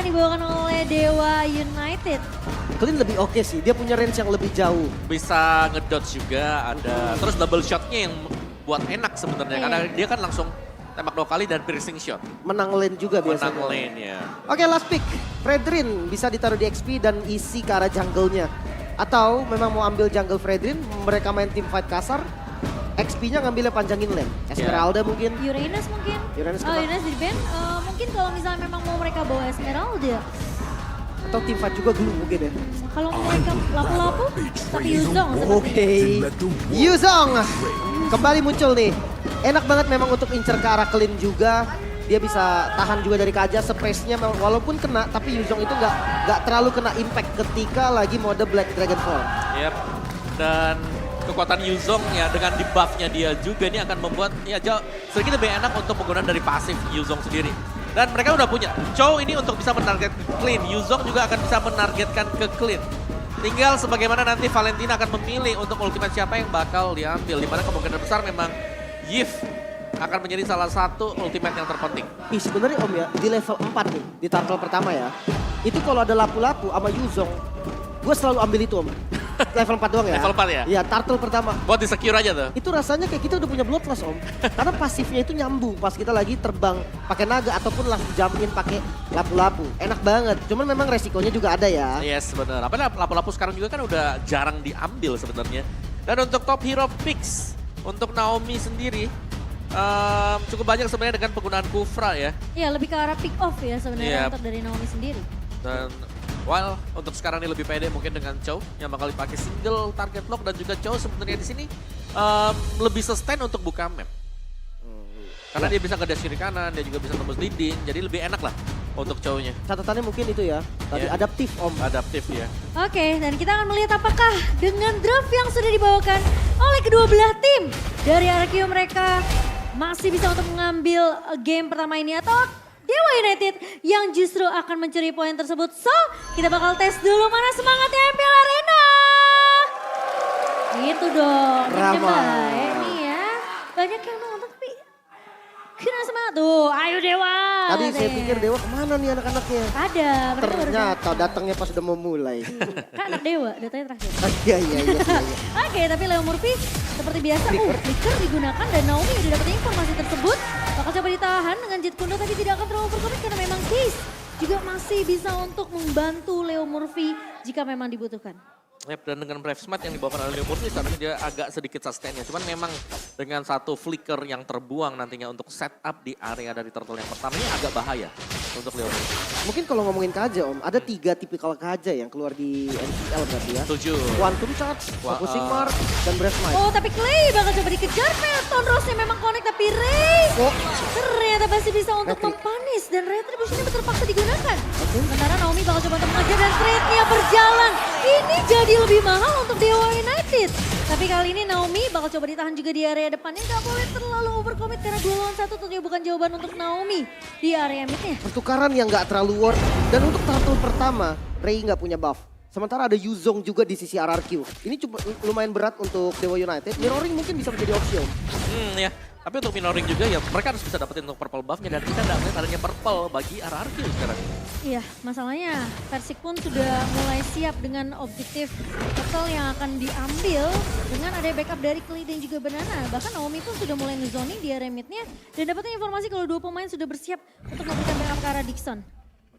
akan dibawakan oleh Dewa United. Clean lebih oke sih, dia punya range yang lebih jauh. Bisa ngedodge juga ada. Terus double shotnya yang buat enak sebenarnya. Karena dia kan langsung tembak 2 kali dan piercing shot. Menang lane juga biasanya. Menang lane ya. Oke, last pick. Fredrin bisa ditaruh di XP dan isi ke arah jungle-nya. Atau memang mau ambil jungle Fredrin, mereka main team fight kasar. XP-nya ngambilnya panjangin lane. Esmeralda mungkin. Uranus mungkin. Uranus Oh, kenapa? Uranus di ban. Mungkin kalau misalnya memang mau mereka bawa Esmeralda. Atau team fight juga glue mungkin ya. Kalau mereka lapu-lapu, tapi Yuzong. Oke. Yuzong kembali muncul nih. Enak banget memang untuk incer ke arah Clean juga. Dia bisa tahan juga dari Kaja, space-nya walaupun kena, tapi Yuzong itu nggak terlalu kena impact ketika lagi mode Black Dragonfall. Yep. Dan kekuatan Yuzong ya dengan debuff-nya dia juga ini akan membuat ya jauh sedikit lebih enak untuk penggunaan dari pasif Yuzong sendiri. Dan mereka udah punya Chow ini untuk bisa menarget ke Clean. Yuzong juga akan bisa menargetkan ke Clean. Tinggal sebagaimana nanti Valentina akan memilih untuk ultimate siapa yang bakal diambil. Dimana kemungkinan besar memang Yif akan menjadi salah satu ultimate yang terpenting. Ih sebenarnya Om ya, di level 4 nih, di turtle pertama ya. Itu kalau ada lapu-lapu sama Yuzong, gue selalu ambil itu Om. Level 4 doang ya. Level 4 ya? Iya, turtle pertama. Buat di-secure aja tuh. Itu rasanya kayak kita udah punya bloodlust Om. Karena pasifnya itu nyambung pas kita lagi terbang pakai naga ataupun langsung jamin pakai lapu-lapu. Enak banget. Cuman memang resikonya juga ada ya. Yes, benar. Apalagi lapu-lapu sekarang juga kan udah jarang diambil sebenarnya. Dan untuk top hero picks, untuk Naomi sendiri, cukup banyak sebenarnya dengan penggunaan Kufra ya. Ya lebih ke arah pick off ya sebenarnya Yep. untuk dari Naomi sendiri. Dan while untuk sekarang ini lebih pede mungkin dengan Chow yang bakal dipakai single target lock dan juga Chow sebenarnya di sini lebih sustain untuk buka map. Karena dia bisa ngedash kiri kanan, dia juga bisa tembus dinding, jadi lebih enak lah untuk Chow-nya. Catatannya mungkin itu ya. Tadi Iya. adaptif Om. Adaptif ya. Oke, dan kita akan melihat apakah dengan draft yang sudah dibawakan oleh kedua belah tim dari RQ mereka masih bisa untuk mengambil game pertama ini atau Dewa United yang justru akan mencuri poin tersebut. So, kita bakal tes dulu mana semangatnya MPL Arena. Gitu dong. Ramai. Ini ya. Banyak yang nonton tapi kena semangat tuh. Ayo Dewa. Tadi saya pikir Dewa kemana nih anak-anaknya. Ada. mereka baru Ternyata datangnya pas udah mau mulai. Kan anak Dewa, datanya terakhir. Iya, iya, iya. Oke, tapi Leo Murphy seperti biasa, flicker digunakan dan Naomi udah dapat informasi tersebut. Bakal coba ditahan dengan Jet Kundo tapi tidak akan terlalu overcommit karena memang Case juga masih bisa untuk membantu Leo Murphy jika memang dibutuhkan. Yep, dan dengan Brave Smite yang dibawakan oleh Leo Murphy seharusnya dia agak sedikit sustainnya. Cuman memang dengan satu flicker yang terbuang nantinya untuk setup di area dari turtle yang pertama ini agak bahaya untuk Leo Murphy. Mungkin kalau ngomongin Kaja Om, ada 3 tipikal Kaja yang keluar di NCL berarti ya. Setuju. Quantum Charge, Focusing Mark, dan Breath Smite. Oh, tapi Clay bakal coba dikejar. Pelton Rose-nya memang connect tapi Ray Oh, ternyata masih bisa untuk Retri. mempanis dan retribution-nya terpaksa digunakan. Sementara Naomi bakal coba untuk mengejar dan trade-nya berjalan. Ini jadi lebih mahal untuk Dewa United. Tapi kali ini Naomi bakal coba ditahan juga di area depannya. Gak boleh terlalu overcommit karena 2 lawan 1 tentunya bukan jawaban untuk Naomi di area midnya. pertukaran yang nggak terlalu worth. Dan untuk turtle pertama, Ray nggak punya buff. Sementara ada Yuzong juga di sisi RRQ. Ini cuma lumayan berat untuk Dewa United. Mirroring mungkin bisa menjadi opsi Om. Ya. Tapi untuk minoring juga ya mereka harus bisa dapetin untuk purple buff-nya dan kita nggak melihat adanya purple bagi RRQ sekarang. Iya, masalahnya Persik pun sudah mulai siap dengan objektif total yang akan diambil dengan ada backup dari Clay dan juga Banana. Bahkan Naomi pun sudah mulai ngezoning di area midnya dan dapatnya informasi kalau 2 pemain sudah bersiap untuk memberikan backup ke arah Dixon.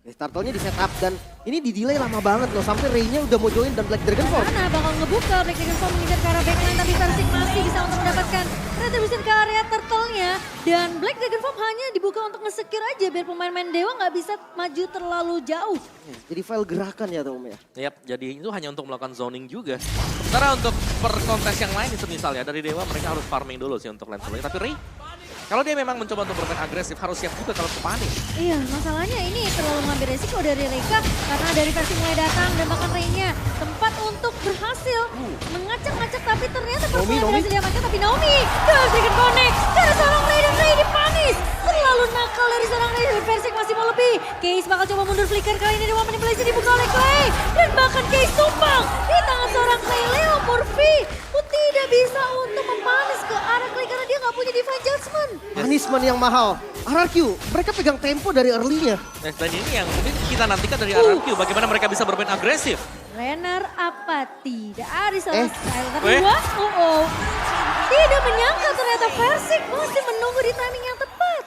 Turtle-nya di setup dan ini di delay lama banget loh. Sampai Ray-nya udah mau join dan Black Dragonfall. Banana bakal ngebuka Black Dragonfall mengejar ke arah backline tapi Persik masih bisa untuk mendapatkan retribution ke area turtle-nya. Dan Black Dragonfall hanya dibuka untuk nge-secure aja biar pemain-pemain Dewa nggak bisa maju terlalu jauh. Jadi file gerakan ya Om ya. Yap, jadi itu hanya untuk melakukan zoning juga. Sementara untuk per kontes yang lain semisal ya dari Dewa mereka harus farming dulu sih untuk lane selanjutnya. Tapi Ray, kalau dia memang mencoba untuk bermain agresif harus siap juga kalau kepanis. Iya, masalahnya ini terlalu mengambil resiko dari Reka karena dari versi mulai datang dan bahkan Ray-nya tempat untuk berhasil mengacak-ngacak tapi ternyata performa berhasil diamankan tapi Naomi terus bikin connect dari seorang Ray dan Ray dipanis. Terlalu nakal dari seorang Ray dan Persik masih mau lebih. Case bakal coba mundur flicker kali ini dengan manipulasi dibuka oleh Clay dan bahkan Case tumbang di tangan seorang Clay. Leo Murphy tidak bisa untuk mempanis ke arah Clay karena dia nggak nggak punya Divine Judgment. Punishment yang mahal. RRQ, mereka pegang tempo dari early-nya. Dan ini yang mungkin kita nantikan dari RRQ, bagaimana mereka bisa bermain agresif. Renner apa tidak ada salah Skylar. Tapi Weh. tidak menyangka ternyata Versik masih menunggu di timing yang tepat.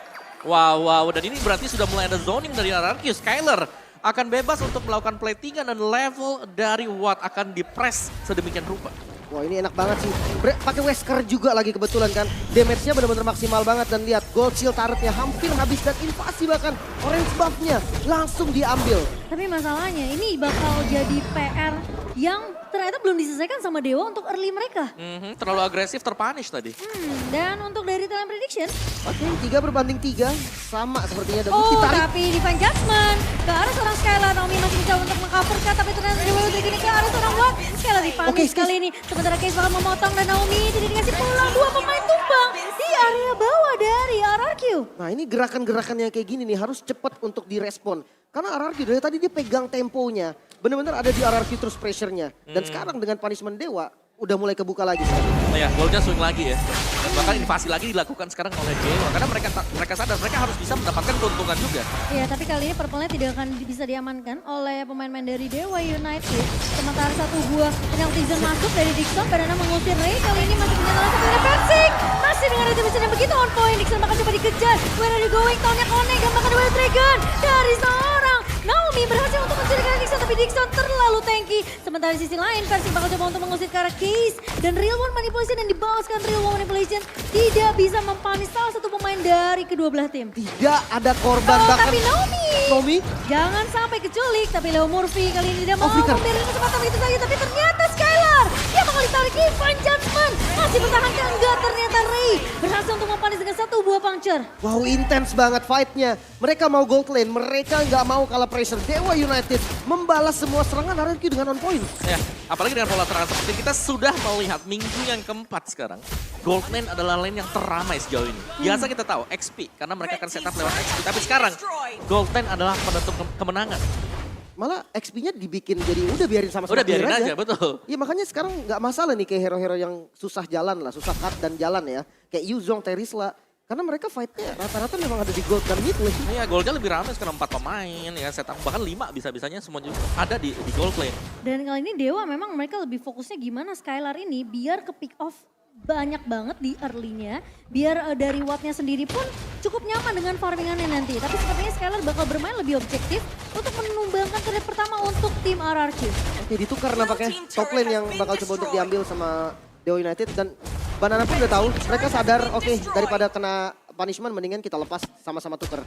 Wow, dan ini berarti sudah mulai ada zoning dari RRQ. Skylar akan bebas untuk melakukan platingan dan level dari Watt akan di-press sedemikian rupa. Wah ini enak banget sih. Pakai Wesker juga lagi kebetulan kan. Damage-nya benar-benar maksimal banget dan lihat gold shield turretnya hampir habis dan invasi bahkan orange buff-nya langsung diambil. Tapi masalahnya ini bakal jadi PR yang ternyata belum diselesaikan sama Dewa untuk early mereka. Terlalu agresif, terpunish tadi. Dan untuk dari talent prediction. Oke, 3/3 sama sepertinya. Dan Oh ditarik. tapi Divine Judgment ke arah seorang Skylar. Naomi masih mencoba untuk meng-cover kan. Tapi ternyata Dewa Utrik ini ke arah seorang Watt. Skylar dipunish kali ini. Sementara Case bakal memotong dan Naomi tidak dikasih pulang. 2 pemain tumbang di area bawah dari RRQ. Nah ini gerakan-gerakan yang kayak gini nih harus cepat untuk direspon. Karena RRQ dari tadi dia pegang temponya. Benar-benar ada di RRQ terus pressure-nya. Dan sekarang dengan punishment Dewa udah mulai kebuka lagi. Nah ya, goalnya swing lagi ya. Dan bahkan invasi lagi dilakukan sekarang oleh Dewa. Karena mereka sadar mereka harus bisa mendapatkan keuntungan juga. Iya, tapi kali ini purple-nya tidak akan bisa diamankan oleh pemain-pemain dari Dewa United. Sementara satu buah penalti zone masuk dari Dixon, Banana mengusir Ray. Kali ini masih punya talent kepada Versik. Masih dengan retribution yang begitu on point. Dixon bakal coba dikejar. Where are you going? Tahunnya connect. Gampang Wild Dragon dari seorang Naomi berhasil untuk mencurigai Dixon. Tapi Dixon terlalu tanky. Sementara di sisi lain, Versik bakal coba untuk mengusir ke arah Case. Dan Real One Manipulation yang dibalaskan Real One Manipulation tidak bisa mempanis salah satu pemain dari kedua belah tim. Tidak ada korban Oh, bahkan tapi Naomi. Jangan sampai keculik, tapi Leo Murphy kali ini tidak mau Flicker. membiarkan kesempatan itu saja. Tapi ternyata Skylar, dia bakal ditarik Divine Judgment. Masih bertahankan enggak, ternyata Ray berhasil untuk mempanis dengan satu buah puncture. Wow intens banget fight-nya. Mereka mau gold lane, mereka nggak mau kalah pressure. Dewa United membalas semua serangan RRQ dengan on point. Ya, apalagi dengan pola serangan seperti ini, kita sudah melihat minggu yang keempat sekarang. Gold lane adalah lane yang teramai sejauh ini. Biasa kita tahu XP, karena mereka akan setup lewat XP. Tapi sekarang, gold lane adalah penentu kemenangan. Malah XP-nya dibikin jadi udah biarin sama-sama Udah biarin clear aja, betul. Iya makanya sekarang nggak masalah nih kayak hero-hero yang susah jalan lah, susah cut dan jalan ya. Kayak Yuzong, Terisla. Karena mereka fight-nya rata-rata memang ada di gold dan mid lane. Iya, goldnya lebih ramai sekarang 4 pemain, ya setup bahkan 5 bisa-bisanya semua juga ada di gold lane. Dan kali ini Dewa memang mereka lebih fokusnya gimana Skylar ini biar ke pick off banyak banget di early-nya. Biar dari Watt-nya sendiri pun cukup nyaman dengan farmingannya nanti. Tapi sepertinya Skylar bakal bermain lebih objektif untuk menumbangkan trade pertama untuk tim RRQ. Oke ditukar nampaknya top lane yang bakal coba untuk diambil sama Dewa United. Dan Banana pun udah tahu, mereka sadar oke daripada kena punishment mendingan kita lepas sama-sama tuker.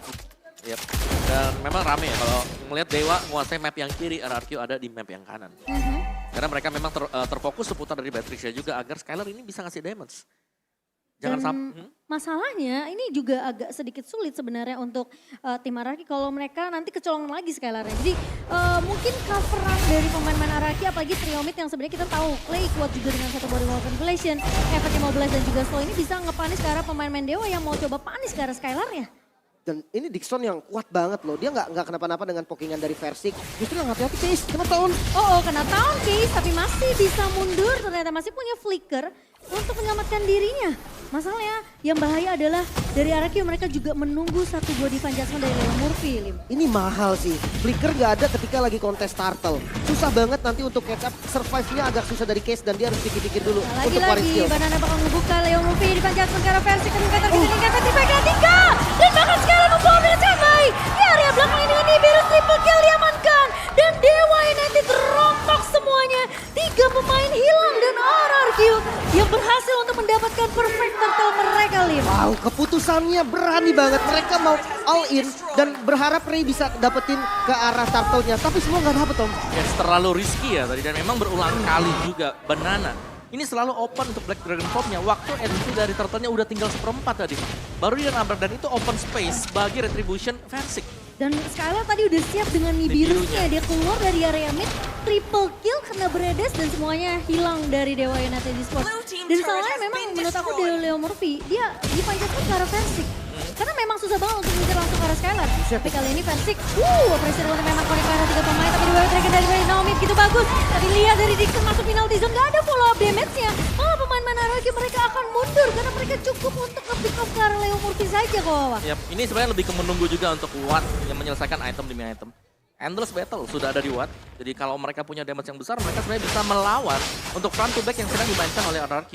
Yep. Dan memang rame ya kalau melihat Dewa menguasai map yang kiri, RRQ ada di map yang kanan. Karena mereka memang terfokus seputar dari Batrisha juga agar Skylar ini bisa ngasih damage. Jangan sampai. Masalahnya ini juga agak sedikit sulit sebenarnya untuk tim RRQ kalau mereka nanti kecolongan lagi Skylarnya. Jadi mungkin coveran dari pemain-pemain RRQ apalagi trio mid yang sebenarnya kita tahu Clay kuat juga dengan satu body wall manipulation, efek 15 dan juga slow ini bisa ngepanis ke arah pemain-pemain Dewa yang mau coba panis ke arah Skylarnya. Dan ini Dixon yang kuat banget loh. Dia nggak kenapa-napa dengan pokingan dari Versik. Justru yang hati-hati Case, kena tahun. Oh kena tahun Case tapi masih bisa mundur ternyata masih punya flicker untuk menyelamatkan dirinya. Masalahnya yang bahaya adalah dari RRQ mereka juga menunggu satu buah Divine Judgment dari Leo Murphy. Ini mahal sih. Flicker nggak ada ketika lagi kontes turtle. Susah banget nanti untuk catch up. Survive-nya agak susah dari Case dan dia harus pikir-pikir dulu untuk waring Lagi-lagi skill. Banana bakal ngebuka Leo Murphy Divine Judgment ke arah versi kedua terkini tiga. Dan bahkan sekarang membawa dengan sangat baik. Di area belakang ini Nibiru triple kill diamankan. Dan Dewa United rompak semuanya. 3 pemain hilang dan RRQ yang berhasil untuk mendapatkan perfect turtle mereka Lim. Wow, keputusannya berani banget. Mereka mau all in dan berharap Ray bisa dapetin ke arah turtle-nya. Tapi semua nggak dapet Om. Yes, terlalu risky ya tadi dan memang berulang kali juga Banana. Ini selalu open untuk Black Dragon Formnya. Waktu entry dari turtle-nya udah tinggal 1/4 tadi. Baru dia nabrak dan itu open space bagi Retribution Versik. Dan Skylar tadi udah siap dengan Nibirunya. Dia keluar dari area mid, triple kill kena beredes dan semuanya hilang dari Dewa United Esports. Dan salahnya memang menurut aku Leo Murphy, dia dipanjatkan ke arah Versik. Karena memang susah banget untuk mengejar langsung ke arah Skylar. Tapi kali ini Versik, operasi Real memang connect ke arah 3 pemain. Tapi di bawah Dragon dari Naomi begitu bagus. Tapi lihat dari Dixon masuk penalty zone, gak ada follow up damage-nya. Malah pemain pemain-pemain RRQ mereka akan mundur karena mereka cukup untuk nge-pick off ke arah Leo Murphy saja kok Wawa. Yap, ini sebenarnya lebih ke menunggu juga untuk Watt yang menyelesaikan item demi item. Endless battle sudah ada di Watt. Jadi kalau mereka punya damage yang besar, mereka sebenarnya bisa melawan untuk front to back yang sedang dimainkan oleh RRQ.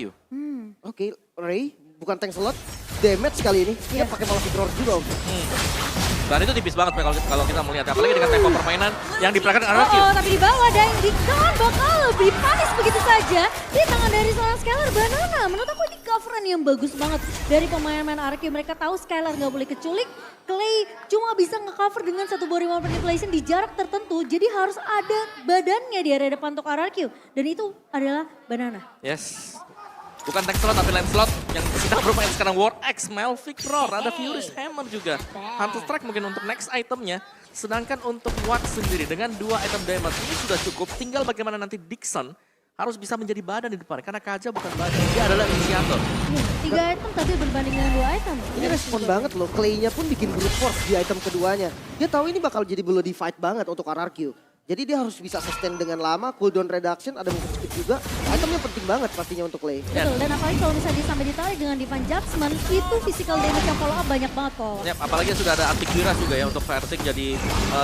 Oke, Ray bukan tank slot, damage kali ini. Dia pakai malah roar juga. Dan itu tipis banget kalau kita melihat, apalagi dengan tempo permainan yang diperagakan RRQ. Tapi di bawah Dying Dixon bakal lebih panis begitu saja di tangan dari seorang Skylar Banana. Menurut aku ini coveran yang bagus banget dari pemain-pemain RRQ. Mereka tahu Skylar nggak boleh keculik. Clay cuma bisa nge-cover dengan satu body manipulation di jarak tertentu. Jadi harus ada badannya di area depan untuk RRQ. Dan itu adalah Banana. Yes. Bukan tank slot tapi lane slot yang sedang bermain sekarang War X, Melvic Roar, ada Furious Hammer juga. Hunter Strike mungkin untuk next itemnya. Sedangkan untuk Watt sendiri dengan 2 item damage ini sudah cukup. Tinggal bagaimana nanti Dixon harus bisa menjadi badan di depan. Karena Kaja bukan badan, dia adalah inisiator. 3 item tapi berbanding dengan 2 item. Ini respon banget loh, Clay-nya pun bikin brute force di item keduanya. Dia tahu ini bakal jadi bloody fight banget untuk RRQ. Jadi dia harus bisa sustain dengan lama, cooldown reduction, ada move skip juga. Itemnya penting banget pastinya untuk Clay. Betul, dan apalagi kalau misalnya dia sampai ditarik dengan Divine Judgment, itu physical damage yang follow up banyak banget kok. Yap, apalagi sudah ada Antiquiras juga ya untuk Versing. Jadi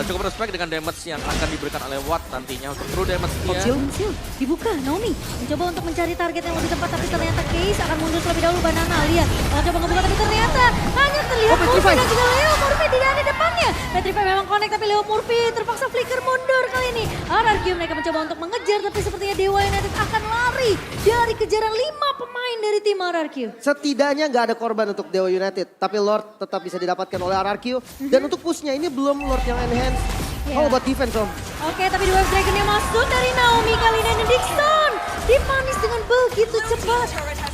cukup respect dengan damage yang akan diberikan oleh Watt nantinya untuk true damage dia. Conceal, dibuka, Naomi mencoba untuk mencari target yang lebih tepat, tapi ternyata Case akan mundur terlebih dahulu. Banana lihat, coba ngebuka tapi ternyata hanya terlihat Murphy dan juga Leo Murphy tidak ada depannya. Petrify memang connect tapi Leo Murphy terpaksa flicker mundur kali ini. RRQ mereka mencoba untuk mengejar tapi sepertinya Dewa United akan lari dari kejaran 5 pemain dari tim RRQ. Setidaknya nggak ada korban untuk Dewa United, tapi Lord tetap bisa didapatkan oleh RRQ. Dan untuk pushnya ini belum Lord yang enhance. How about defense Om? Oke, tapi Wave Dragon yang masuk dari Naomi kali ini dan Dixon dipanis dengan begitu cepat.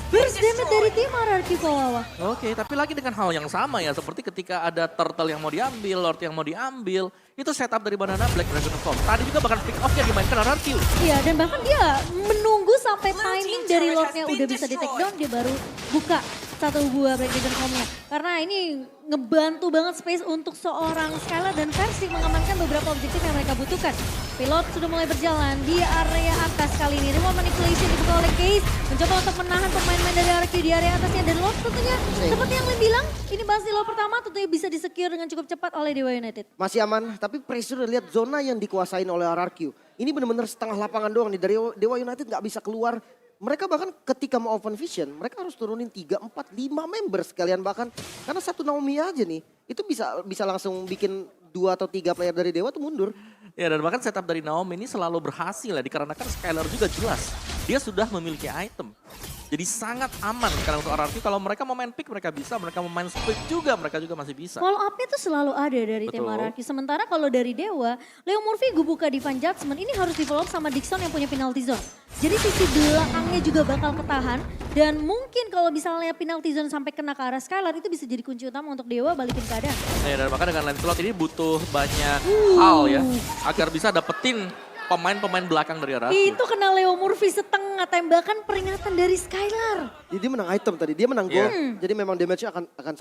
Burst damage dari tim RRQ Kawawa. Oke, tapi lagi dengan hal yang sama ya. Seperti ketika ada Turtle yang mau diambil, Lord yang mau diambil. Itu setup dari Banana Black Dragon Form. Tadi juga bahkan pick off yang dimainkan RRQ. Iya, dan bahkan dia menunggu sampai timing dari Lordnya udah bisa di take down, dia baru buka satu buah Black Dragon Form-nya. Karena ini ngebantu banget space untuk seorang Skylar dan Versing mengamankan beberapa objektif yang mereka butuhkan. Pilot sudah mulai berjalan di area atas kali ini. Remote manipulation dibuka oleh Case. Mencoba untuk menahan pemain-pemain dari RRQ di area atasnya. Dan Lord tentunya seperti yang Lim bilang, ini pasti Lord pertama tentunya bisa di-secure dengan cukup cepat oleh Dewa United. Masih aman, tapi pressure lihat zona yang dikuasain oleh RRQ. Ini benar-benar setengah lapangan doang nih. Dari Dewa United nggak bisa keluar. Mereka bahkan ketika mau open vision, mereka harus turunin 3, 4, 5 member sekalian bahkan. Karena satu Naomi aja nih, itu bisa langsung bikin 2 atau 3 player dari Dewa tuh mundur. Ya, dan bahkan setup dari Naomi ini selalu berhasil ya, dikarenakan Skylar juga jelas. Dia sudah memiliki item. Jadi sangat aman sekarang untuk RRQ. Kalau mereka mau main pick mereka bisa, mereka mau main split juga mereka juga masih bisa. Follow up-nya tuh selalu ada dari tim Betul. RRQ. Sementara kalau dari Dewa, Leo Murphy buka Divine Judgment ini harus di follow up sama Dixon yang punya penalty zone. Jadi sisi belakangnya juga bakal ketahan. Dan mungkin kalau misalnya penalty zone sampai kena ke arah Skylar itu bisa jadi kunci utama untuk Dewa balikin keadaan. Ya, dan bahkan dengan Lancelot ini butuh banyak hal ya agar bisa dapetin pemain-pemain belakang dari RRQ. Itu kena Leo Murphy setengah tembakan peringatan dari Skylar. Jadi dia menang item tadi, dia menang gold. Jadi memang damage-nya akan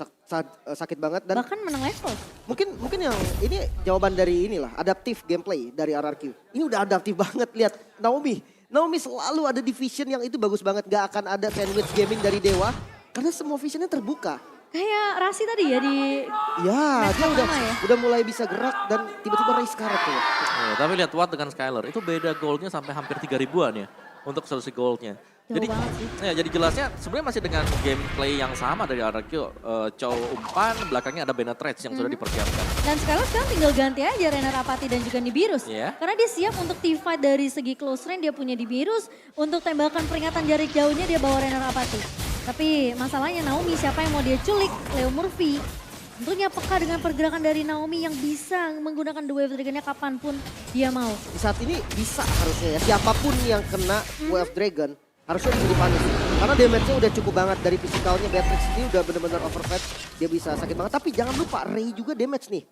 sakit banget. Dan Bahkan menang level. mungkin yang ini jawaban dari inilah, adaptif gameplay dari RRQ. Ini udah adaptif banget, lihat Naomi selalu ada di vision yang itu bagus banget. Gak akan ada sandwich gaming dari Dewa, karena semua visionnya terbuka. Kayak Rasi tadi ya di... Ya, match dia pertama ya? udah mulai bisa gerak dan tiba-tiba raise karet tuh. Ya, tapi lihat Watt dengan Skylar, itu beda goldnya sampai hampir 3 ribuan ya untuk selisih goldnya. Jauh Jadi, banget sih. ya, jadi jelasnya sebenarnya masih dengan gameplay yang sama dari RRQ. Chow umpan, belakangnya ada Benetrage yang sudah dipersiapkan. Dan sekarang tinggal ganti aja Renner Apathy dan juga Nibirus. Iya. Karena dia siap untuk teamfight dari segi close range, dia punya Nibirus. Untuk tembakan peringatan jarak jauhnya dia bawa Renner Apathy. Tapi masalahnya Naomi siapa yang mau dia culik? Leo Murphy. Tentunya peka dengan pergerakan dari Naomi yang bisa menggunakan The Wave Dragon-nya kapanpun dia mau. Di saat ini bisa harusnya ya, siapapun yang kena Wave Dragon harusnya bisa dipanis. Karena damage-nya udah cukup banget dari fisikalnya. Beatrix ini udah bener-bener overfed, dia bisa sakit banget. Tapi jangan lupa Ray juga damage nih.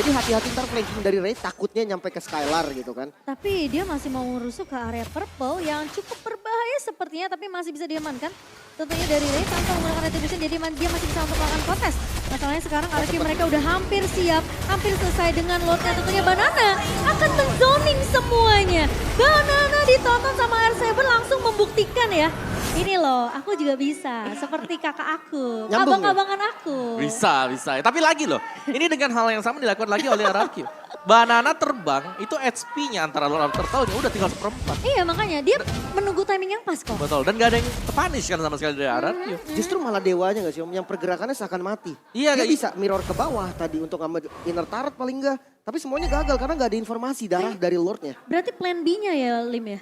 Jadi hati-hati ntar flanking dari Ray takutnya nyampe ke Skylar gitu kan. Tapi dia masih mau merusuk ke area purple yang cukup berbahaya sepertinya, tapi masih bisa diamankan. Tentunya dari Ray tanpa menggunakan retribution, jadi dia masih bisa untuk melakukan kontes. Masalahnya sekarang RRQ mereka udah hampir siap, hampir selesai dengan Lordnya. Tentunya Banana akan menzoning semuanya. Banana ditonton sama R7 langsung membuktikan ya. Ini loh, aku juga bisa. Seperti kakak aku, Nyambung ya? abang-abangan aku. Bisa. Tapi lagi loh, ini dengan hal yang sama dilakukan lagi oleh RRQ. Banana terbang, itu HP-nya antara Lord Turtle-nya udah tinggal seperempat. Iya makanya, dia menunggu timing yang pas kok. Betul, dan gak ada yang terpunish kan sama sekali dari RRQ. Justru malah dewanya gak sih Om, yang pergerakannya seakan mati. Iya, Dia kayak- bisa mirror ke bawah tadi untuk ngambil inner turret paling enggak. Tapi semuanya gagal karena gak ada informasi darah dari Lordnya. Berarti plan B-nya ya Lim ya?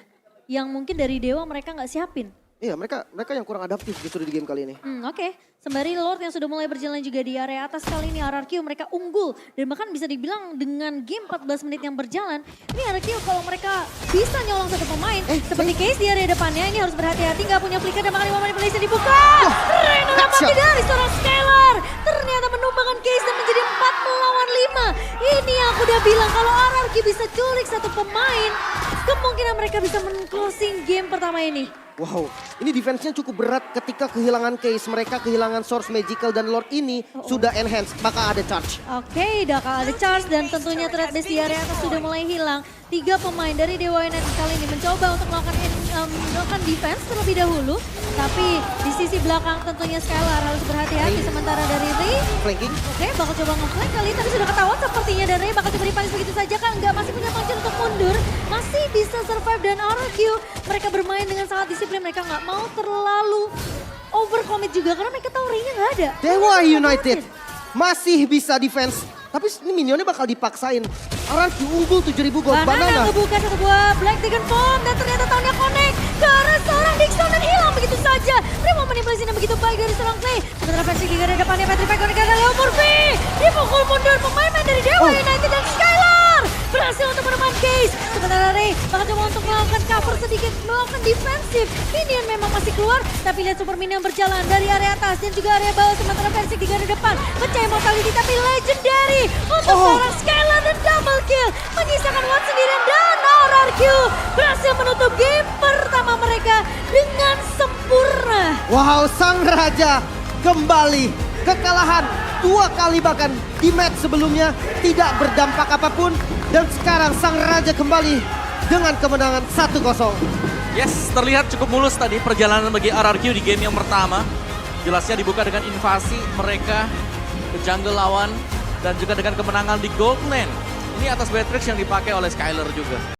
Yang mungkin dari Dewa mereka nggak siapin. Iya mereka yang kurang adaptif justru di game kali ini. Oke. Sembari Lord yang sudah mulai berjalan juga di area atas kali ini RRQ mereka unggul. Dan bahkan bisa dibilang dengan game 14 menit yang berjalan. Ini RRQ kalau mereka bisa nyolong satu pemain. Seperti case di area depannya ini harus berhati-hati. Nggak punya flicker dan bahkan 5 manipulasi dibuka. Reno headshot. mati dari seorang Skylar. Ternyata menumbangkan case dan menjadi 4 melawan 5. Ini yang aku udah bilang kalau RRQ bisa culik satu pemain. Kemungkinan mereka bisa men-closing game pertama ini. Wow, ini defense-nya cukup berat ketika kehilangan case. Mereka kehilangan source magical dan Lord ini sudah enhance, maka ada charge. Oke, bakal ada charge dan tentunya threat base di area atas sudah mulai hilang. 3 pemain dari Dewa United kali ini mencoba untuk melakukan defense terlebih dahulu. Tapi di sisi belakang tentunya Skylar harus berhati-hati sementara dari Ray. Flanking. Oke, bakal coba nge-flank kali tadi sudah ketahuan sepertinya dan Ray bakal coba dipanis begitu saja kan. Enggak, masih punya function untuk mundur. Masih bisa survive dan RRQ. Mereka bermain dengan sangat disiplin, mereka nggak mau terlalu overcommit juga karena mereka tahu Ray-nya nggak ada. Dewa United masih bisa defense. Tapi ini minionnya bakal dipaksain. RRQ unggul 7.000 gold. Banana ngebuka satu buah Black Dragon Bomb dan ternyata tahunnya connect ke arah seorang Dixon dan hilang begitu saja. Primo manipulasinya begitu baik dari seorang Clay. Sementara versi Giga dari depannya Petrified connect ke Leo Murphy. Dipukul mundur pemain dari Dewa United dan Skylar. Berhasil untuk meneman case. Sementara Ray bakal coba untuk melakukan cover sedikit, melakukan defensif. Minion memang masih keluar, tapi lihat super minion berjalan dari area atas dan juga area bawah. Sementara versi Giga dari depan pecah mortality tapi legendary untuk seorang Skylar dan double kill. Menyisakan Watt sendirian dan RRQ berhasil menutup game pertama mereka dengan sempurna. Wow, Sang Raja kembali. Kekalahan 2 kali bahkan di match sebelumnya tidak berdampak apapun. Dan sekarang Sang Raja kembali dengan kemenangan 1-0. Yes, terlihat cukup mulus tadi perjalanan bagi RRQ di game yang pertama. Jelasnya dibuka dengan invasi mereka ke jungle lawan dan juga dengan kemenangan di Gold Lane. Ini atas Beatrix yang dipakai oleh Skylar juga.